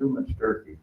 too much turkey.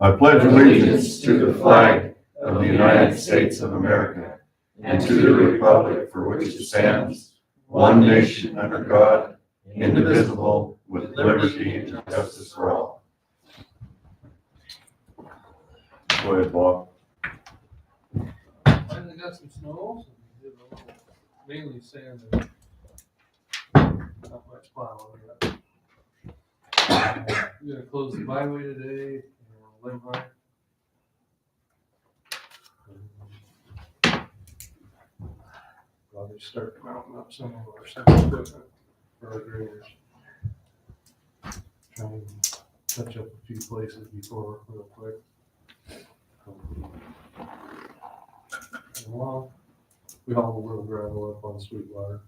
I pledge allegiance to the flag of the United States of America and to the republic for which it stands, one nation under God, indivisible, with liberty and justice for all. Go ahead, Bob. Finally got some snow, so we did a little, mainly sand and not much plowing yet. We're gonna close the byway today, limb high. Probably start mounting up some of our second equipment for our graders. Try and touch up a few places before real quick. Well, we hauled a little gravel up on Sweetwater.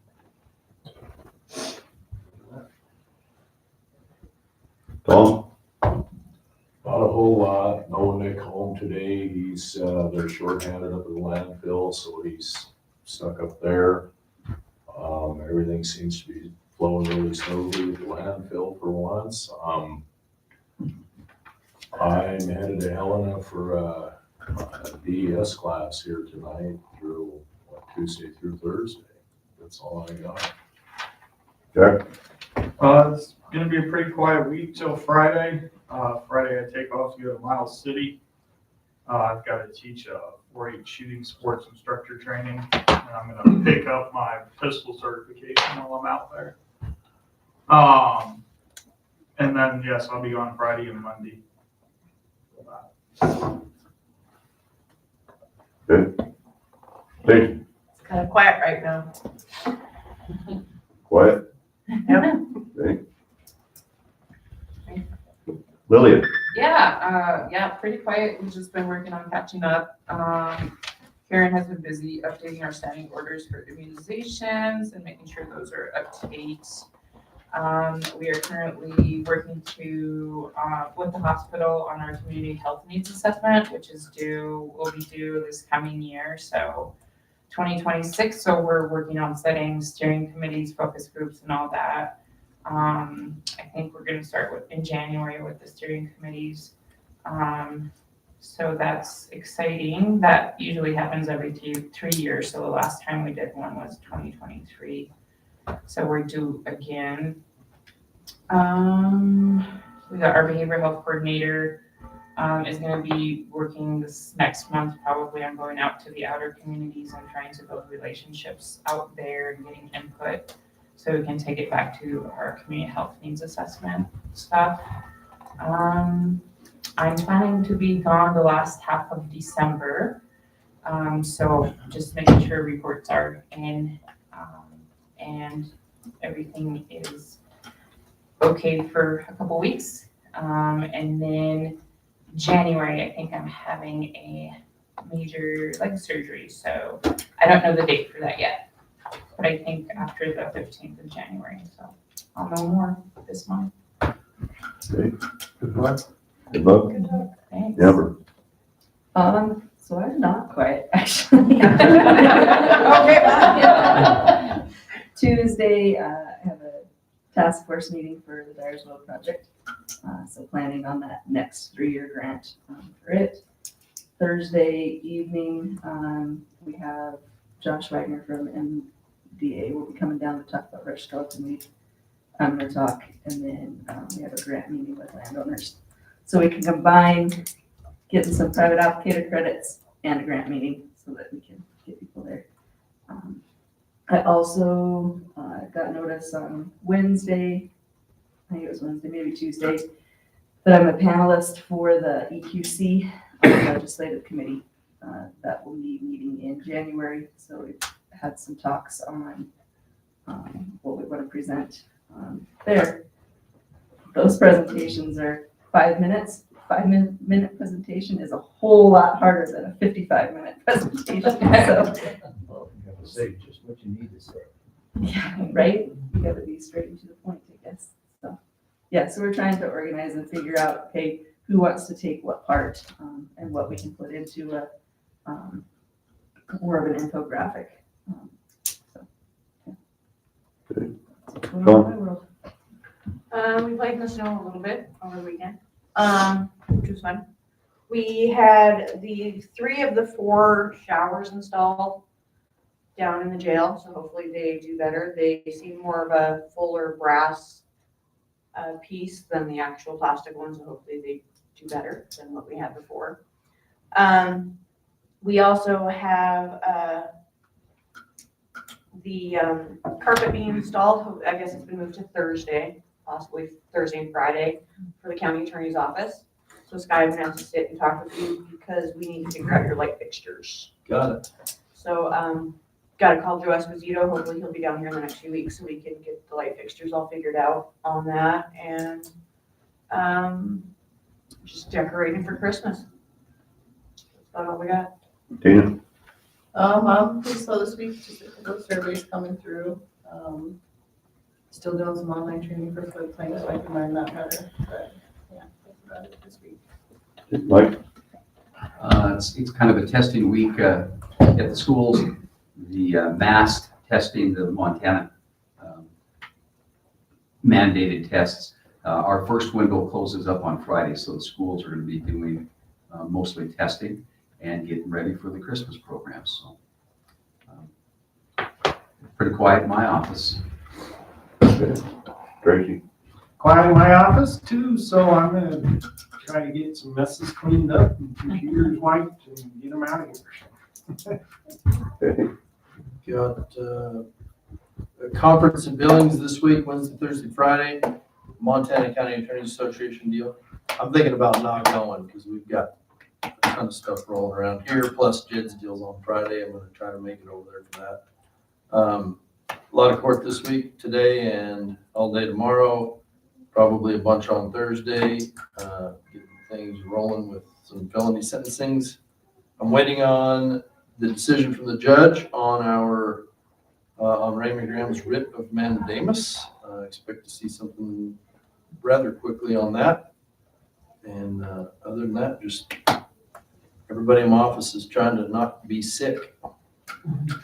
Tom? Not a whole lot. No Nick home today. He's, they're shorthanded up at the landfill, so he's stuck up there. Everything seems to be flowing really smoothly with the landfill for once. I'm headed to Helena for a DES class here tonight through Tuesday through Thursday. That's all I got. Jack? It's gonna be a pretty quiet week till Friday. Friday I take off to go to Miles City. I've got to teach a 4-H shooting sports instructor training, and I'm gonna pick up my pistol certification while I'm out there. And then yes, I'll be on Friday and Monday. Good. Steve? It's kind of quiet right now. Quiet? Yep. Okay. Lillian? Yeah, pretty quiet. We've just been working on catching up. Karen has been busy updating our standing orders for immunizations and making sure those are up to date. We are currently working with the hospital on our community health needs assessment, which will be due this coming year, so 2026. So we're working on setting steering committees, focus groups, and all that. I think we're going to start in January with the steering committees. So that's exciting. That usually happens every 3 years. So the last time we did one was 2023. So we're due again. We got our behavioral health coordinator is going to be working this next month probably on going out to the outer communities and trying to build relationships out there and getting input so we can take it back to our community health needs assessment stuff. I'm planning to be gone the last half of December. So just making sure reports are in and everything is okay for a couple weeks. And then January, I think I'm having a major leg surgery. So I don't know the date for that yet, but I think after the 15th of January. So I'll know more this month. Okay. Good luck. Good luck. Good luck. Thanks. Amber? So I'm not quite, actually. Okay, bye. Tuesday, I have a task force meeting for the Dyersville project. So planning on that next 3-year grant for it. Thursday evening, we have Josh Wagner from MDA will be coming down to talk about brush skeleton weed. I'm going to talk, and then we have a grant meeting with landowners So we can combine getting some private applicator credits and a grant meeting so that we can get people there. I also got notice on Wednesday, I think it was Wednesday, maybe Tuesday, that I'm a panelist for the EQC Legislative Committee that will be meeting in January. So we've had some talks on what we want to present there. Those presentations are 5 minutes. 5-minute presentation is a whole lot harder than a 55-minute presentation. So, Say just what you need to say. yeah, right? You gotta be straight and to the point, I guess. So, yeah, so we're trying to organize and figure out, okay, who wants to take what part and what we can put into a more of an infographic. So, yeah. Good. What's going on in my world. We played in the snow a little bit over the weekend, which was fun. We had the 3 of the 4 showers installed down in the jail, so hopefully they do better. They seem more of a fuller brass piece than the actual plastic ones, so hopefully they do better than what we had before. We also have the carpet being installed. I guess it's been moved to Thursday, possibly Thursday and Friday for the county attorney's office. So Sky, I'm gonna have to sit and talk with you because we need to figure out your light fixtures. Got it. So, gotta call Joe Esposito. Hopefully he'll be down here in the next few weeks so we can get the light fixtures all figured out on that and, just decorating for Christmas. That's about all we got. Dana? I'm pretty slow this week, just a couple of surveys coming through. Still doing some online training for flood plain so I can learn that better, but yeah, that's about it this week. Mike? It's kind of a testing week at the schools. The mass testing, the Montana mandated tests. Our first window closes up on Friday, so the schools are going to be doing mostly testing and getting ready for the Christmas program. So pretty quiet in my office. Tracy? Quiet in my office too, so I'm gonna try to get some messes cleaned up and computers wiped and get them out of here. Got a conference in Billings this week, Wednesday, Thursday, Friday, Montana County Attorneys Association deal. I'm thinking about not going because we've got a ton of stuff rolling around here, plus Jed's deals on Friday. I'm gonna try to make it over there for that. A lot of court this week, today and all day tomorrow, probably a bunch on Thursday, getting things rolling with some felony sentencings. I'm waiting on the decision from the judge on our, on Raymond Graham's writ of mandamus. I expect to see something rather quickly on that. And other than that, just everybody in my office is trying to not be sick.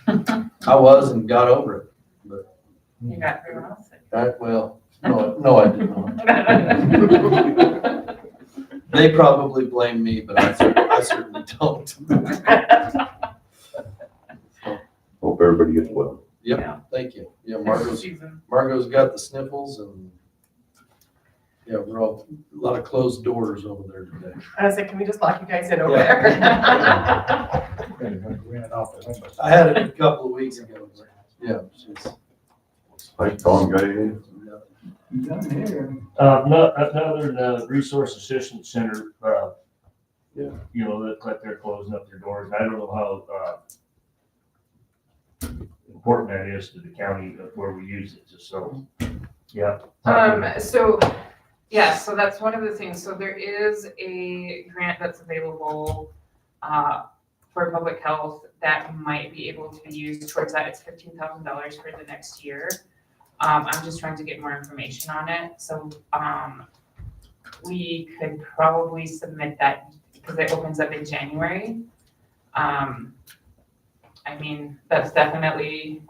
I was and got over it, but You got everyone else sick. well, no, I did not. They probably blame me, but I certainly don't. Hope everybody gets well. Yep, thank you. Yeah, Season. Margot's got the sniffles and yeah, we're all, a lot of closed doors over there today. I was like, can we just lock you guys in over Yeah. there? I had it a couple of weeks ago. But yeah, it's just, Mike, Tom, got anything? Not other than the Resource Assistance Center, Yeah. you know, that they're closing up their doors. I don't know how, important that is to the county of where we use it, so, yeah. So, yeah, so that's one of the things. So there is a grant that's available for public health that might be able to be used towards that. It's $15,000 for the next year. I'm just trying to get more information on it. So we could probably submit that because it opens up in January. I mean, that's definitely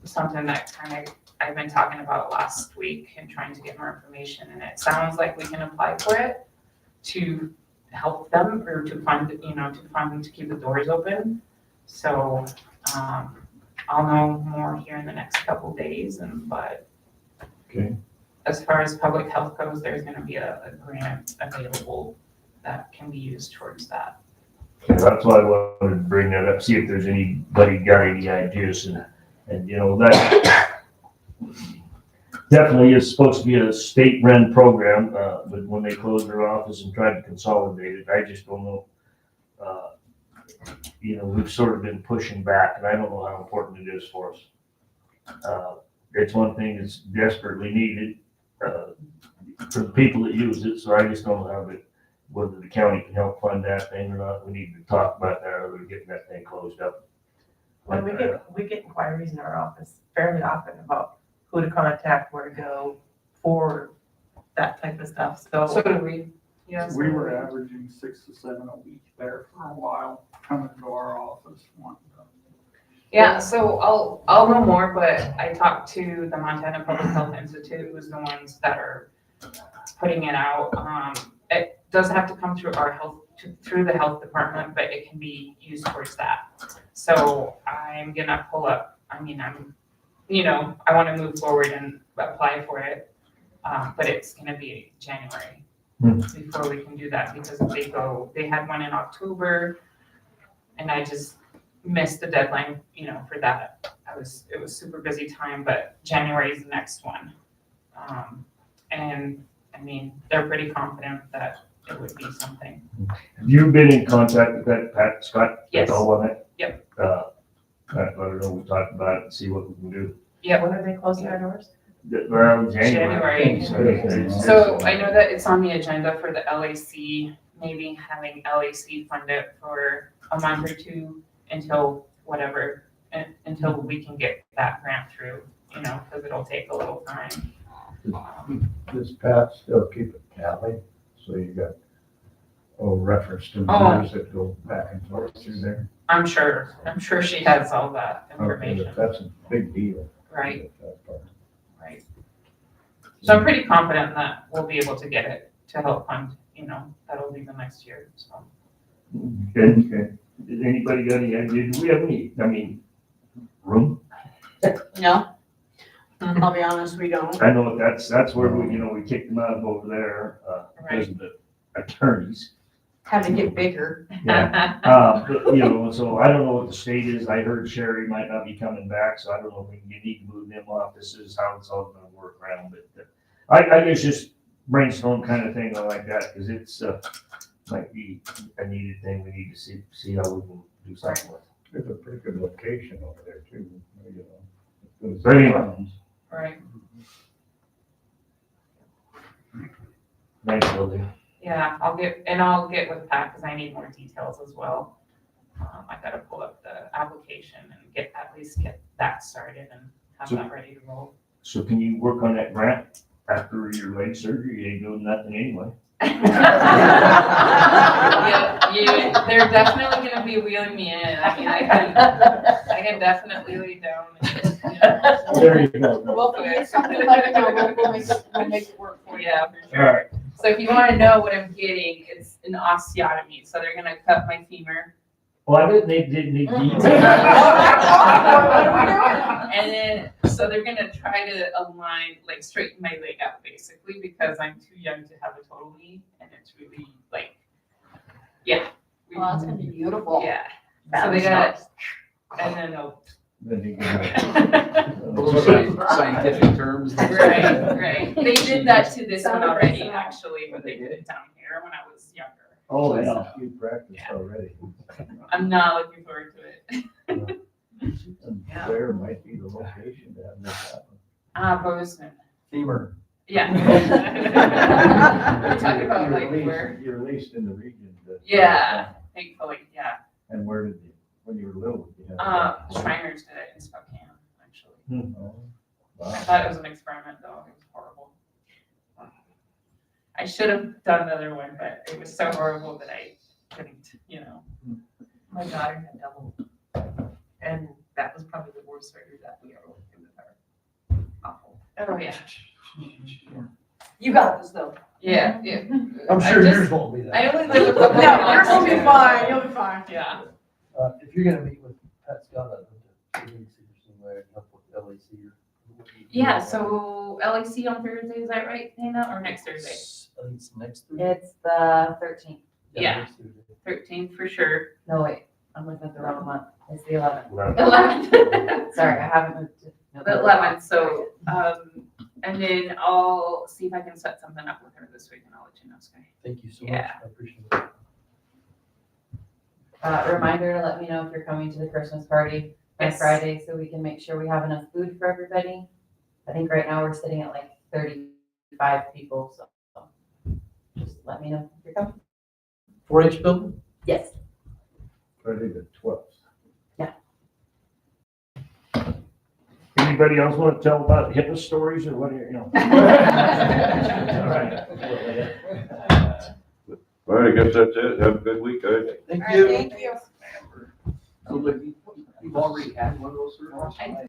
something that kind of I've been talking about last week and trying to get more information. And it sounds like we can apply for it to help them or to fund, to fund them to keep the doors open. So I'll know more here in the next couple days but Okay. as far as public health goes, there's gonna be a grant available that can be used towards that. Yeah, that's why I wanted to bring that up, see if there's anybody got any ideas and you know, that definitely is supposed to be a state-run program, but when they closed their office and tried to consolidate it, I just don't know. You know, we've sort of been pushing back, and I don't know how important it is for us. It's one thing that's desperately needed, for the people that use it, so I just don't know how whether the county can help fund that thing or not. We need to talk about that, or we're getting that thing closed up. Well, we get inquiries in our office fairly often about who to contact, where to go for that type of stuff, So so. do we. Yes. We were averaging 6 to 7 a week there for a while, coming to our office wanting to. Yeah, so I'll know more, but I talked to the Montana Public Health Institute, who's the ones that are putting it out. It does have to come through through the health department, but it can be used towards that. So I'm gonna pull up, I wanna move forward and apply for it. But it's gonna be January before we can do that, because they had one in October and I just missed the deadline, for that. It was super busy time, but January is the next one. And they're pretty confident that it would be something. Have you been in contact with that Pat Scott? Yes. All on it? Yep. I don't know, we talked about it and see what we can do. Yep. When are they closing their doors? Around January. So I know that it's on the agenda for the LAC, maybe having LAC fund it for a month or two until we can get that grant through, because it'll take a little time. Does Pat still keep a tally? So you got a reference to Oh. numbers that go back and forth through there? I'm sure she has all that Okay, information, that's a big deal. right? That part. Right. So I'm pretty confident that we'll be able to get it to help fund, that'll be the next year, so. Okay. Did anybody got any idea? Do we have any, room? No, I'll be honest, we don't. I know that's where we kicked them out of over there, because of the attorneys. Had to get bigger. Yeah. But, so I don't know what the state is. I heard Sherry might not be coming back, so I don't know if you need to move them offices, how it's all gonna work around, but I guess just brainstorm kind of thing like that, because it's, might be a needed thing. We need to see how we can do something with. It's a pretty good location over there too, But anyway. Right. Nice building. Yeah, I'll get with Pat, because I need more details as well. I gotta pull up the application and at least get that started and have that ready to roll. So can you work on that grant after your leg surgery? You ain't doing nothing anyway. Yeah, they're definitely gonna be wheeling me in. I can definitely lay down. There you go. Well, if you get something like that, we'll make it work for you. Yeah, for All sure. right. So if you wanna know what I'm getting, it's an osteotomy. So they're gonna cut my femur. Well, I didn't need details. And then, so they're gonna try to align, straighten my leg out basically, because I'm too young to have a total knee, and it's really yeah. Well, that's gonna be beautiful. Yeah. So they got, and then Then you can- Those are scientific terms. right. They did that to this one Sound already, effects. actually, but they did it down here when I was younger. Oh, yeah, you practiced already. I'm not looking forward to it. And there might be the location to have this happen. Bozeman. Femur. Yeah. We talk about where. You're at least in the region. Yeah, thankfully, yeah. And where did you, when you were little? you have- Shriners did it in Spokane, actually. Oh, I wow. thought it was an experiment though, it was horrible. I should have done the other one, but it was so horrible that I couldn't, My daughter had double, and that was probably the worst surgery that we ever went through with her. Awful. Oh, yeah. You got this though. Yeah. I'm I sure just- yours won't be that. I only live a couple of No, months. yours will be fine, you'll be fine. Yeah. If you're gonna meet with Pat Scott, I'd love to meet you somewhere, help with LAC or Yeah, so LAC on Thursday, is that right, Dana, or next Thursday? I think it's next Thursday. It's the 13th. Yeah. next Thursday. 13th for sure. No, wait, I'm looking at the wrong month. It's the 11th. 11th. Sorry, I haven't moved to. The 11th, so, and then I'll see if I can set something up with her this week and I'll let you know, Sky. Thank you so much. Yeah. I appreciate it. Reminder to let me know if you're coming to the Christmas party on Yes. Friday, so we can make sure we have enough food for everybody. I think right now we're sitting at like 35 people, so just let me know if you're coming. 4-H building? Yes. Friday the 12th. Yeah. Anybody else want to tell about HIPAA stories or what, you know? All right. All right, I guess that's it. Have a good week, guys. Thank All right, you. thank you. So, but you've already had one of those surgeries?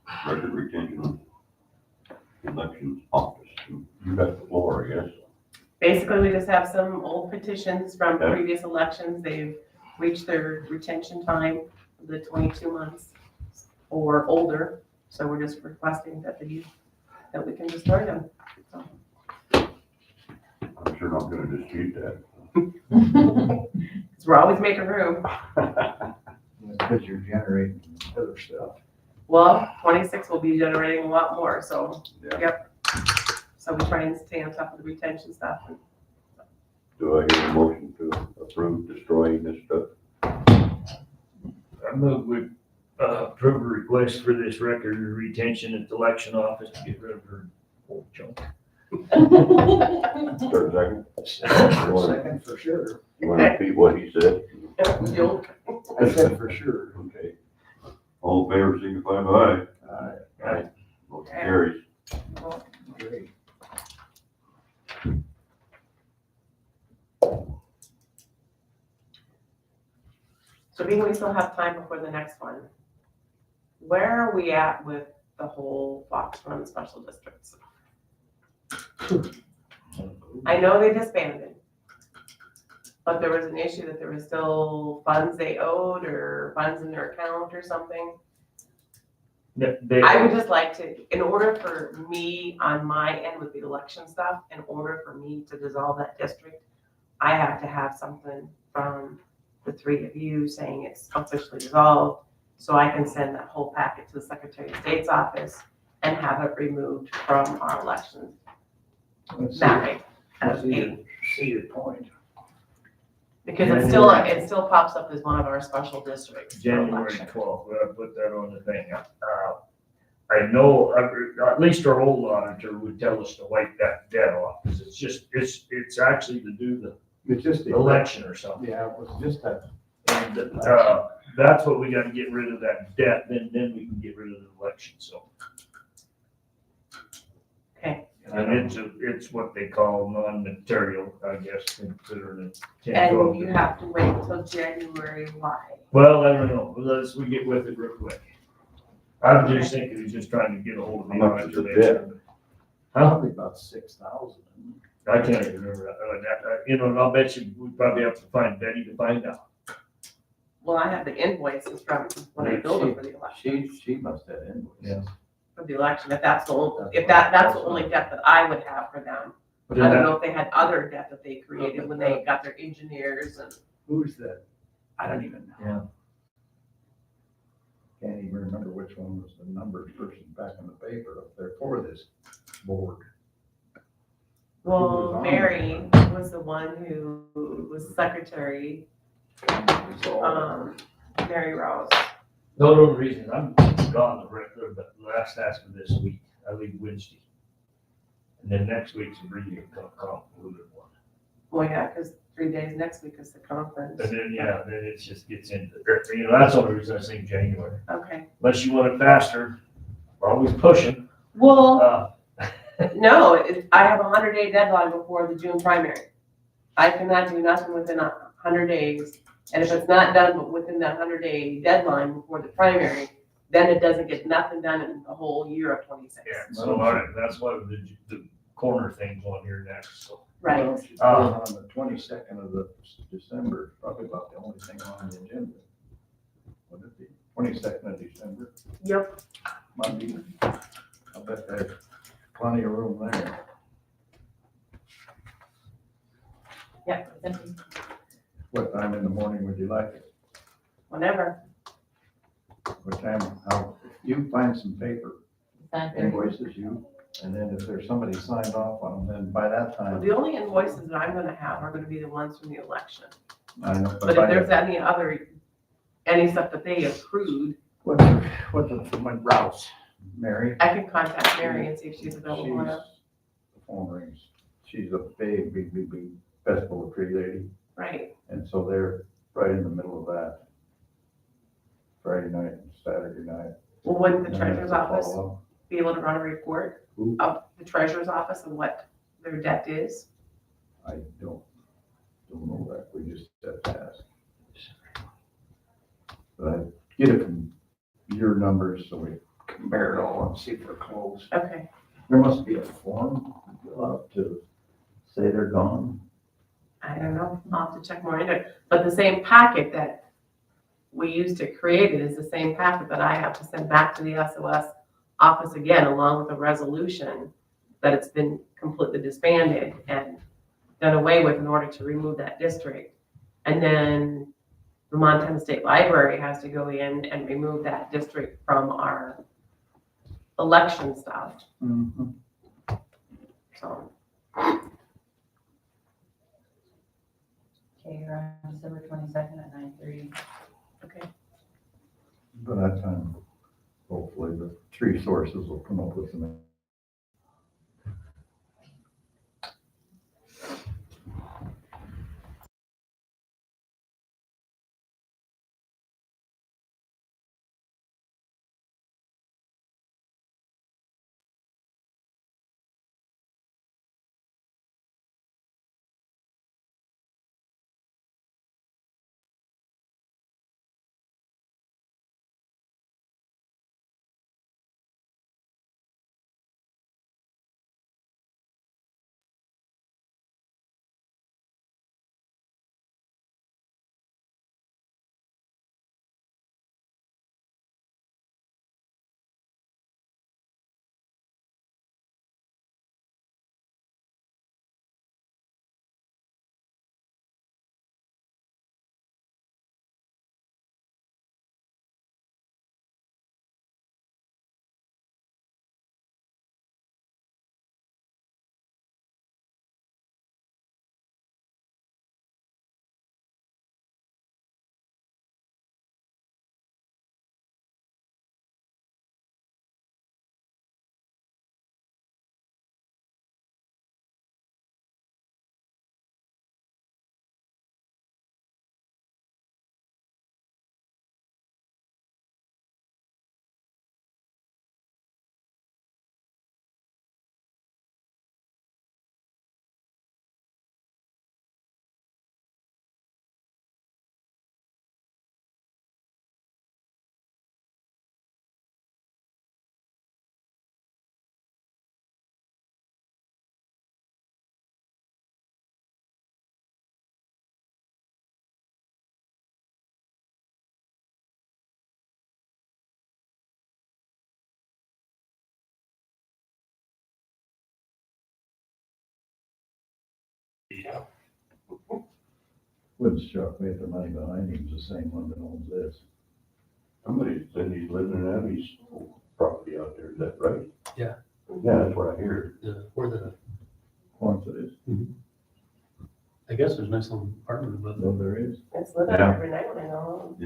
record retention on elections office. You got the floor, I guess. Basically, we just have some old petitions from Okay. previous elections. They've reached their retention time, the 22 months or older. So we're just requesting that that we can destroy them. So. I'm sure not gonna dispute that. Because we're always making room. Because you're generating other stuff. Well, 26 will be generating a lot more, so, Yeah. yep. So we try and stay on top of the retention stuff. Do I get a motion to approve destroying this stuff? I move we approve a request for this record of retention at the election office to get rid of her old junk. Third second? You wanna- Second for sure. you wanna repeat what he said? I said for sure. Okay. All in favor, signify by aye. Aye. Motion carries. Great. So being we still have time before the next one, where are we at with the whole Fox Run special districts? I know they disbanded, but there was an issue that there was still funds they owed or funds in their account or something. I would just like to, in order for me on my end with the election stuff, in order for me to dissolve that district, I have to have something from the three of you saying it's officially dissolved, so I can send that whole packet to the Secretary of State's office and have it removed from our election mapping as See your point. because it still pops up as one of our special districts. for January election. 12th, we gotta put that on the thing. I know, at least our old auditor would tell us to wipe that debt off, because it's actually to do the It's just. election or something. Yeah, it was just that. And, that's what we gotta get rid of that debt, then we can get rid of the election, so. Okay. And it's what they call non-material, I guess, considering it. And you have to wait until January, why? Well, I don't know, we get with it real quick. I'm just thinking he's just trying to get a hold of the How much is the auditor. Huh? Probably about 6,000. I can't even remember that, and I'll bet you, we probably have to find Betty to find out. Well, I have the invoices from when I billed them for the election, She must have invoices. for the election, if that's the only debt that I would have for them. I don't know if they had other debt that they created when they got their engineers and, Who's that? I don't even know. Yeah. Can't even remember which one was the numbers person back in the paper up there for this board. Who was well, on Mary was the one who was secretary, Mary Rose. No, the reason, I'm gone the last half of this week, I leave Wednesday. And then next week's a really convoluted one. Well, yeah, because 3 days next week is the conference. And then, then it just gets into, that's the only reason I say January. Okay. Unless you want it faster, we're always pushing. Well, no, I have a 100-day deadline before the June primary. I cannot do nothing within 100 days. And if it's not done within that 100-day deadline before the primary, then it doesn't get nothing done in the whole year of 26. Yeah, so that's why the corner thing's on here next, so. Right. Well, she's on the 22nd of December, probably about the only thing on the agenda. Would it be 22nd of December, Yep. Monday? I bet there's plenty of room there. Yep. What time in the morning would you like it? Whenever. What time, how, you find some paper invoices, and then if there's somebody signed off on them, then by that time, The only invoices that I'm gonna have are gonna be the ones from the election. I know. But if there's any stuff that they accrued, What's my Rouse, Mary? I can contact Mary and see if she's available. or not. The phone rings. She's a big festival tree lady, Right. and so they're right in the middle of that. Friday night and Saturday night. Well, wouldn't the And then treasurer's have to office follow up. be able to run a report Who? of the treasurer's office and what their debt is? I don't know that, we just have to ask. But I get it from your numbers, so we compare it all and see if they're close. Okay. There must be a form you fill out to say they're gone. I don't know, I'll have to check more into it, but the same packet that we used to create it is the same packet that I have to send back to the SOS office again, along with a resolution that it's been completely disbanded and done away with in order to remove that district. And then the Montana State Library has to go in and remove that district from our election stuff, so. Okay, you're on December 22nd at 9:30. Okay. By that time, hopefully the three sources will come up with some. Wouldn't shock me if the money behind him is the same one that owns this. Somebody said he's living in Abby's property out there, is that right? Yeah. Yeah, that's what I hear. Where the, Once it is. I guess there's a nice little apartment above No, there is. It's lit up Yeah. every night when I go home.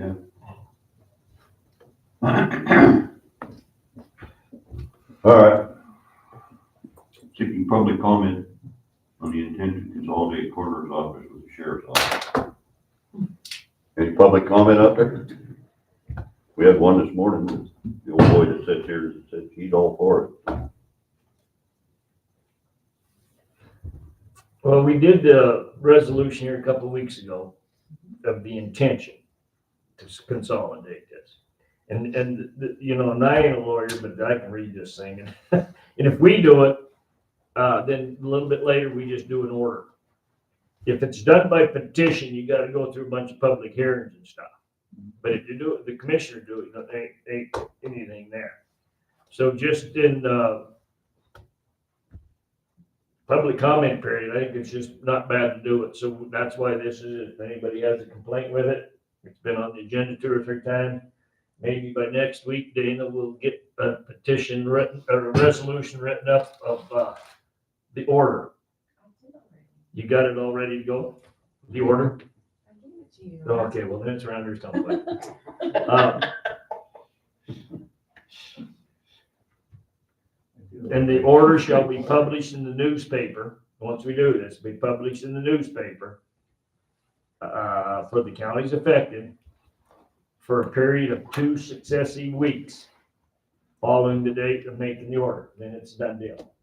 All right. Seeking public comment on the intent to consolidate coroner's office with the sheriff's office. Any public comment out there? We had one this morning, the old boy that sits here, that said he's all for it. Well, we did the resolution here a couple of weeks ago of the intention to consolidate this. And you know, and I ain't a lawyer, but I can read this thing. And if we do it, then a little bit later, we just do an order. If it's done by petition, you gotta go through a bunch of public hearings and stuff. But if you do it, the commissioner do it, there ain't anything there. So just in, public comment period, I think it's just not bad to do it. So that's why this is, if anybody has a complaint with it, it's been on the agenda 2 or 3 times. Maybe by next week, Dana will get a petition written, or a resolution written up of, the order. You got it all ready to go? The order? Oh, okay, well, then it's around here somewhere. And the order shall be published in the newspaper. Once we do this, be published in the newspaper for the counties affected for a period of 2 successive weeks following the date of making the order. Then it's a done deal.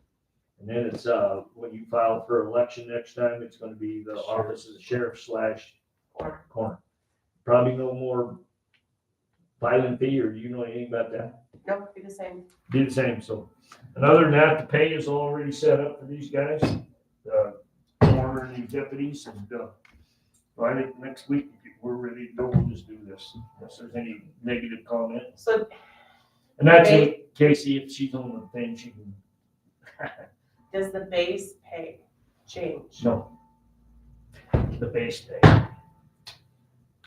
And then it's, when you file for election next time, it's gonna be the office of the sheriff / coroner. Probably no more filing fee, or do you know anything about that? No, be the same. Be the same, so. And other than that, the pay is already set up for these guys, coroner and these deputies, and, I think next week, if we're ready to go, we'll just do this, unless there's any negative comment. So And that's it, Casey, if she's on the thing, she can. does the base pay change? No. The base pay.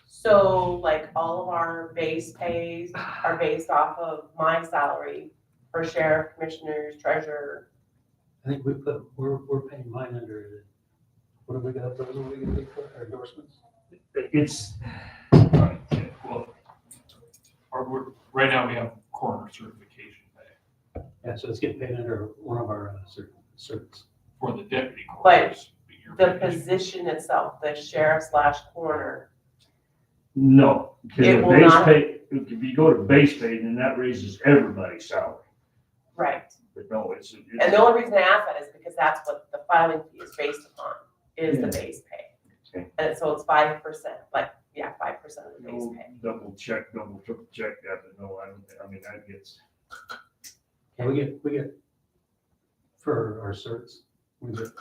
So like all of our base pays are based off of my salary for sheriff, commissioners, treasurer. I think we're paying mine under, what have we got, those are we gonna pay for, our endorsements? It's, Well, right now we have coroner certification pay Yeah, so it's getting paid under one of our certs. for the deputy But coroners. the position itself, the sheriff / coroner, no, because It the will base not- pay, if you go to base pay, then that raises everybody's salary. right? But no, it's. And the only reason I ask that is because that's what the filing fee is based upon, is the base pay. Okay. And so it's 5%, like, 5% of the base You'll pay. double, triple check that, but no, I mean, that gets. And we get, for our certs,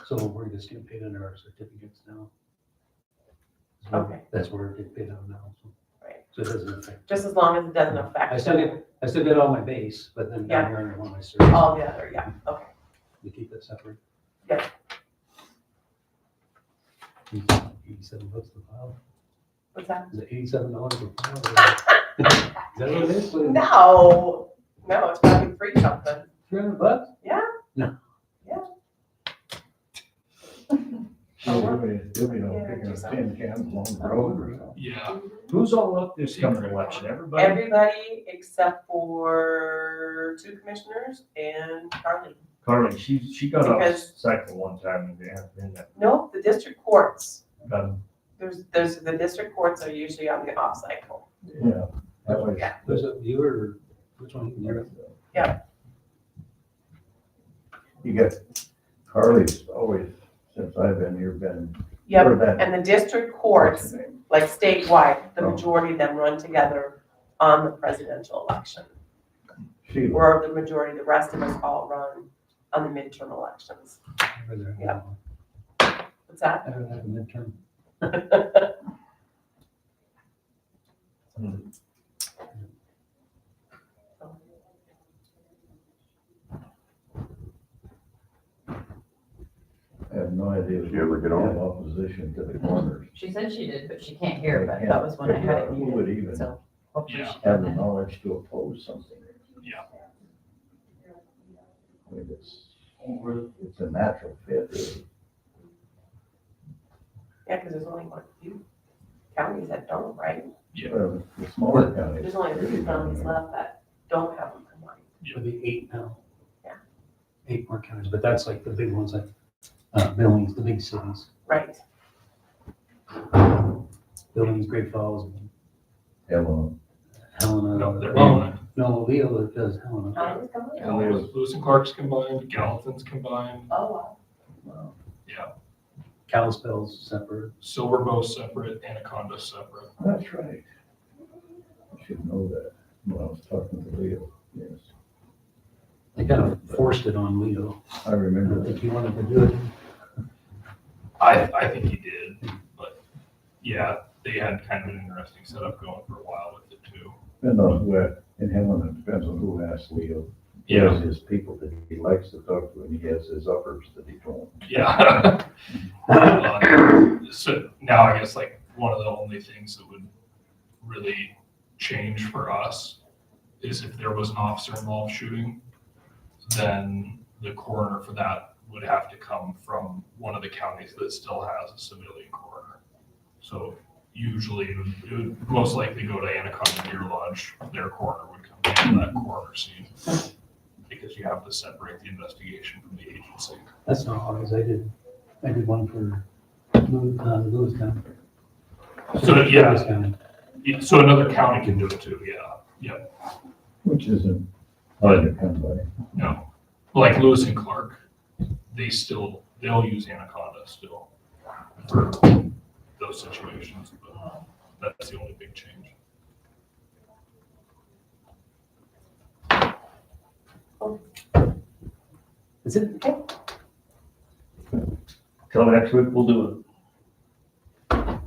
so we're just getting paid under our certificates now. So Okay. That's where it gets paid out now, so. Right. So it doesn't affect. Just as long as it doesn't affect. I still get all my base, but then Yeah. down here under one of my certs. All the other, yeah, okay. We keep it separate. Yeah. $87 the file. What's that? Is it $87 a file? Is that what it is? No, it's probably free something. $300? Yeah. No. Yeah. You'll be Yeah, picking do up something. 10 cans along the road or something. Yeah. Who's all up this coming election? Everybody? Everybody except for 2 commissioners and Carly. Carly, she got off Because- cycle one time and they haven't been that. No, the district courts. done. There's the district courts are usually on the off cycle. Yeah. That was. Yeah. Was it you or which one? You? You get, Carly's always, since I've been here, been. Yep, for that- and the district what's courts, her name? like statewide, the Oh. majority of them run together on the presidential election. Sheila. Where the majority, the rest of us all run on the midterm elections. Yeah. What's that? I don't have a midterm. I have no idea if you ever get on opposition to the corners. She said she did, but she can't hear, but that was when I had it Who would muted, even so hopefully Yeah. she have the can. knowledge to oppose something? Yeah. I mean, it's a natural fit, really. Yeah, because there's only one few counties that don't, right? Well, the smaller counties. There's only a few counties left that don't have them combined. It'll be 8 now. Yeah. 8 more counties, but that's like the big ones, like Billings, the big cities. Right. Billings, Great Falls, Helena. Helena. No, they're Well, combined. no, Leo does Helena. Counties combined? And they was- Lewis and Clark's combined, Gallatin's combined, Oh, wow. Wow. Kalispell's separate. Silver Bow's separate, Anaconda's separate. That's right. I should know that when I was talking to Leo, yes. They kind of forced it on Leo. I I remember don't think that. he wanted to do it. I think he did, but yeah, they had kind of an interesting setup going for a while with it too. Depends on who, in Helena, it depends on who asks Leo. He Yeah. has his people that he likes to talk to, and he has his uppers that he don't. Yeah. So now I guess like one of the only things that would really change for us is if there was an officer involved shooting, then the coroner for that would have to come from one of the counties that still has a civilian coroner. So usually it would most likely go to Anaconda Deer Lodge, their coroner would come to that coroner scene. Because you have to separate the investigation from the agency. That's not always. I did one for Lewis County. So, yeah. Lewis County. So another county can do it too, yeah. Which isn't hard to come by. No, like Lewis and Clark, they'll use Anaconda still for those situations, but that's the only big change. Is it? Till next week, we'll do On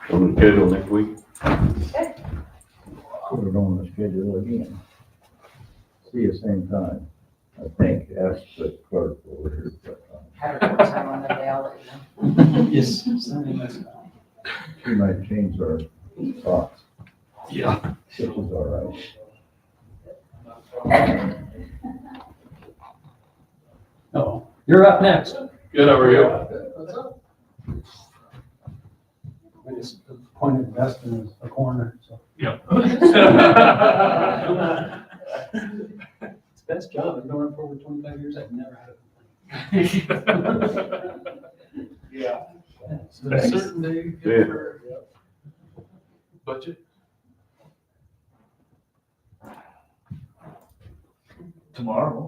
the schedule next week. Put it on the schedule again. See you same time. I think, ask the clerk over here. Have it what time on the day, I'll let you know. Yes. Sunday, that's fine. She might change our thoughts, Yeah. which is all right. Oh, you're up next. Good, how are you? What's up? I just appointed Dustin as a coroner, so. Yep. It's the best job. I've been doing it for over 25 years. I've never had a complaint. Yeah. Is it a certain day Yeah. good for Budget? tomorrow.